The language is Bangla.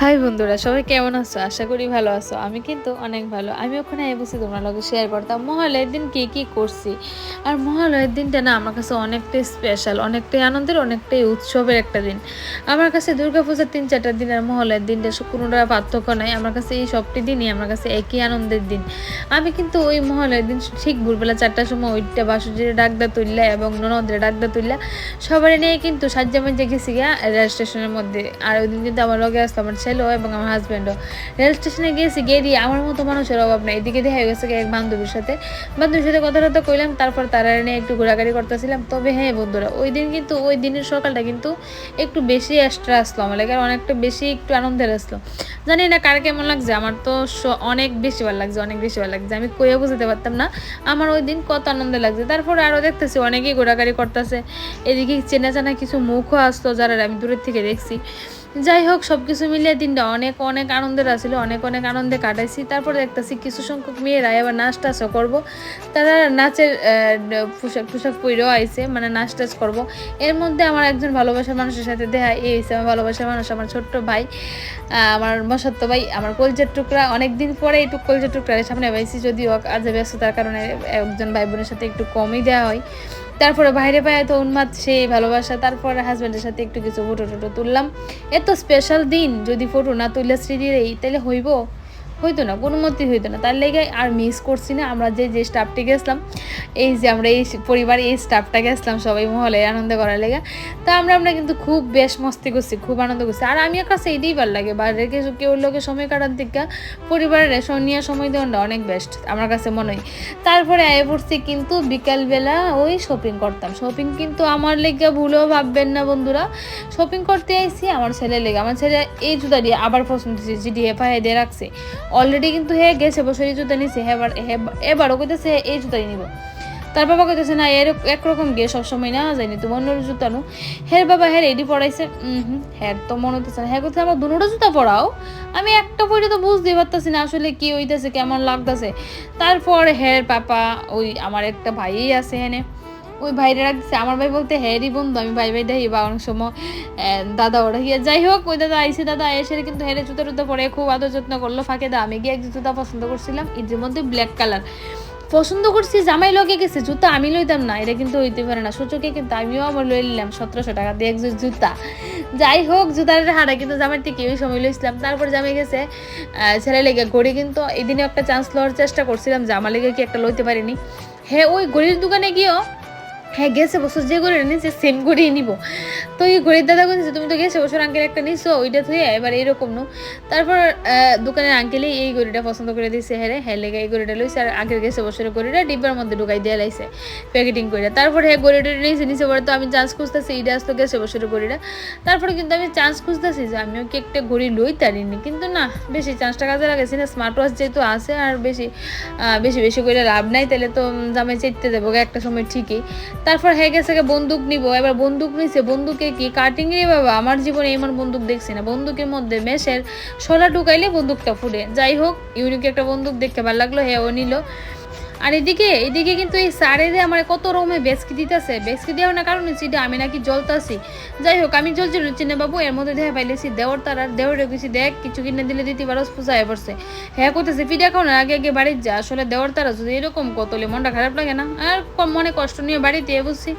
হাই বন্ধুরা, সবাই কেমন আছো? আশা করি ভালো আছো। আমি কিন্তু অনেক ভালো। আমি ওখানে বসে তোমার লগে শেয়ার করতাম মহালয়ের দিন কি কি করছি। আর মহালয়ের দিনটা না আমার কাছে অনেকটাই স্পেশাল, অনেকটাই আনন্দের, অনেকটাই উৎসবের একটা দিন। আমার কাছে দুর্গাপূজার 3-4টা দিন আর মহালয়ের দিনটা কোনোটা পার্থক্য নাই। আমার কাছে এই সবটি দিনই আমার কাছে একই আনন্দের দিন। আমি কিন্তু ওই মহালয়ের দিন ঠিক ভোরবেলা 4টার সময় ওইটা বাসুজির ডাকদা তুললা এবং ননদের ডাকদা তুললা সবারই নিয়ে কিন্তু সাজ্জা মাজ্জা গেছি গিয়া রেল স্টেশনের মধ্যে। আর ওই দিন কিন্তু আমার লগে আসতো আমার ছেলেও এবং আমার হাজব্যান্ডও। রেল স্টেশনে গিয়েছি, গিয়ে দিয়ে আমার মতো মানুষের অভাব নাই। এদিকে দেখা গেছে এক বান্ধবীর সাথে কথা টথা কইলাম, তারপর তারা নিয়ে একটু ঘোরাঘুরি করতেছিলাম। তবে হ্যাঁ বন্ধুরা, ওই দিন কিন্তু ওই দিনের সকালটা কিন্তু একটু বেশি এক্সট্রা আসলো আমার লাগে, অনেকটা বেশি একটু আনন্দের আসলো। জানি না কার কেমন লাগছে, আমার তো অনেক বেশি ভালো লাগছে, অনেক বেশি ভালো লাগছে। আমি কইয়া বুঝতে পারতাম না আমার ওই দিন কত আনন্দ লাগছে। তারপরে আরও দেখতেছি অনেকেই ঘোরাঘুরি করতেছে, এদিকে চেনা জানা কিছু মুখও আসতো যারা আমি দূরের থেকে দেখছি। যাই হোক, সব কিছু মিলিয়ে দিনটা অনেক অনেক আনন্দের আসছিল, অনেক অনেক আনন্দে কাটাইছি। তারপরে দেখতেছি কিছু সংখ্যক মেয়েরা এবার নাচ টাচও করবো। তারা নাচের পোশাক টুশাক পরেও আইছে, মানে নাচ টাচ করবো। এর মধ্যে আমার একজন ভালোবাসার মানুষের সাথে দেখা এই হয়েছে। আমার ভালোবাসার মানুষ আমার ছোট্ট ভাই, আমার মশাত্ত ভাই, আমার কলজের টুকরা। অনেকদিন পরে একটু কলজের টুকরার সামনে পাইছি, যদিও আজ ব্যস্ততার কারণে একজন ভাই বোনের সাথে একটু কমই দেওয়া হয়। তারপরে বাইরে পায়ে তো উন্মাদ সেই ভালোবাসা। তারপরে হাজব্যান্ডের সাথে একটু কিছু ফটো টটো তুললাম। এত স্পেশাল দিন যদি ফটো না তুললে স্মৃতি দেই তাহলে হইতো না, কোনো মতেই হইতো না। তার লেগে আর মিস করছি না। আমরা যে স্টাফটি গেছিলাম, এই যে আমরা এই পরিবার এই স্টাফটা গেছিলাম সবাই মহলে আনন্দ করার লেগে। তা আমরা কিন্তু খুব বেশ মস্তি করছি, খুব আনন্দ করছি। আর আমি কাছে এইটাই ভালো লাগে, বাইরে কেউ লোকের সময় কাটার দিকে পরিবারের নিয়ে সময় দেওয়াটা অনেক বেস্ট আমার কাছে মনে হয়। তারপরে আয় পড়ছি কিন্তু বিকালবেলা ওই শপিং করতাম। শপিং কিন্তু আমার লেগে ভুলেও ভাববেন না বন্ধুরা, শপিং করতে আইসি আমার ছেলের লেগে। আমার ছেলে এই জুতা দিয়ে আবার পছন্দ হচ্ছে, যেটি হেফাহে দিয়ে রাখছে অলরেডি, কিন্তু গেছে বছর এই জুতা নিছে, এবারও কইতেছে এই জুতাই নিব। তার বাবা কইতেছে না একরকম গিয়ে সবসময় না যায়নি, তুমি অন্য জুতা নো। বাবা রেডি পড়াইছে, তো মনে হতেছে না। করতে আমার দুটো জুতা পড়াও। আমি একটা পরে তো বুঝতেই পারতেছি না আসলে কি হইতেছে, কেমন লাগতেছে। তারপর পাপা, ওই আমার একটা ভাই আছে ওই ভাইরা রাখছে। আমার ভাই বলতে হ্যারি বন্ধু, আমি ভাই ডাকি বা অনেক সময় দাদা ওরা গিয়ে। যাই হোক, ওই দাদা আইসে, দাদা এসে কিন্তু জুতা টুতা পরে খুব আদর যত্ন করলো। ফাঁকে আমি গিয়ে এক জুতা পছন্দ করছিলাম, এর মধ্যে ব্ল্যাক কালার পছন্দ করছি। জামাই লগে গেছে, জুতা আমি লইতাম না, এটা কিন্তু হইতে পারে না। সূচকে কিন্তু আমিও আমার লই নিলাম 1700 টাকা দিয়ে এক জুতা। যাই হোক, জুতার হারা কিন্তু জামাই থেকে ওই সময় লইছিলাম। তারপর জামাই গেছে ছেলে লেগে ঘড়ি, কিন্তু এই দিনে একটা চান্স লওয়ার চেষ্টা করছিলাম যে আমার লেগে কি একটা লইতে পারিনি। ওই ঘড়ির দোকানে গিয়েও গেছে বছর যে ঘড়ি নিয়েছে সেম ঘড়ি নিব। তো এই ঘড়ির দাদা বলছে তুমি তো গেছে বছর আঙ্কেল একটা নিছো, ওইটা থুয়ে এবার এইরকম নো। তারপর দোকানের আঙ্কেলই এই ঘড়িটা পছন্দ করে দিয়েছে। লেগে এই ঘড়িটা লইছে। আর আগের গেছে বছরের ঘড়িটা ডিব্বার মধ্যে ঢুকাই দিয়ে লাইছে প্যাকেটিং করে। তারপর ঘড়িটা নিচে পরে তো আমি চান্স খুঁজতেছি, এইটা আসতো গেছে বছরের ঘড়িটা। তারপরে কিন্তু আমি চান্স খুঁজতেছি যে আমিও কি একটা ঘড়ি লই তারিনি, কিন্তু না, বেশি চান্সটা কাজে লাগাইছি না। স্মার্ট ওয়াচ যেহেতু আছে, আর বেশি বেশি করে লাভ নাই, তাহলে তো জামাই চেতে দেবো একটা সময় ঠিকই। তারপর গেছে বন্দুক নিব। এবার বন্দুক নিছে, বন্দুকে কি কাটিং রে বাবা, আমার জীবনে এমন বন্দুক দেখছি না। বন্দুকের মধ্যে মেশের শোলা ঢুকাইলে বন্দুকটা ফুটে। যাই হোক, ইউনিক একটা বন্দুক দেখতে ভালো লাগলো, ও নিল। আর এদিকে কিন্তু এই সারে আমার কত রকমের বেসকি দিতেছে। বেসকি দেওয়ার না কারণ হচ্ছে আমি নাকি জ্বলতাছি। যাই হোক, আমি জ্বলছি চিনে বাবু। এর মধ্যে দেখা পাইলেছি দেওয়ার তারার দেওয়ারে কিছু দেখ কিছু কিনে দিলে দিতে পারো, পূজায় পড়ছে। করতেছে পিঠা খাও না, আগে বাড়ির যা। আসলে দেওয়ার তারা যদি এরকম কতলে মনটা খারাপ লাগে না। আর মনে কষ্ট নিয়ে বাড়িতে বুঝছি।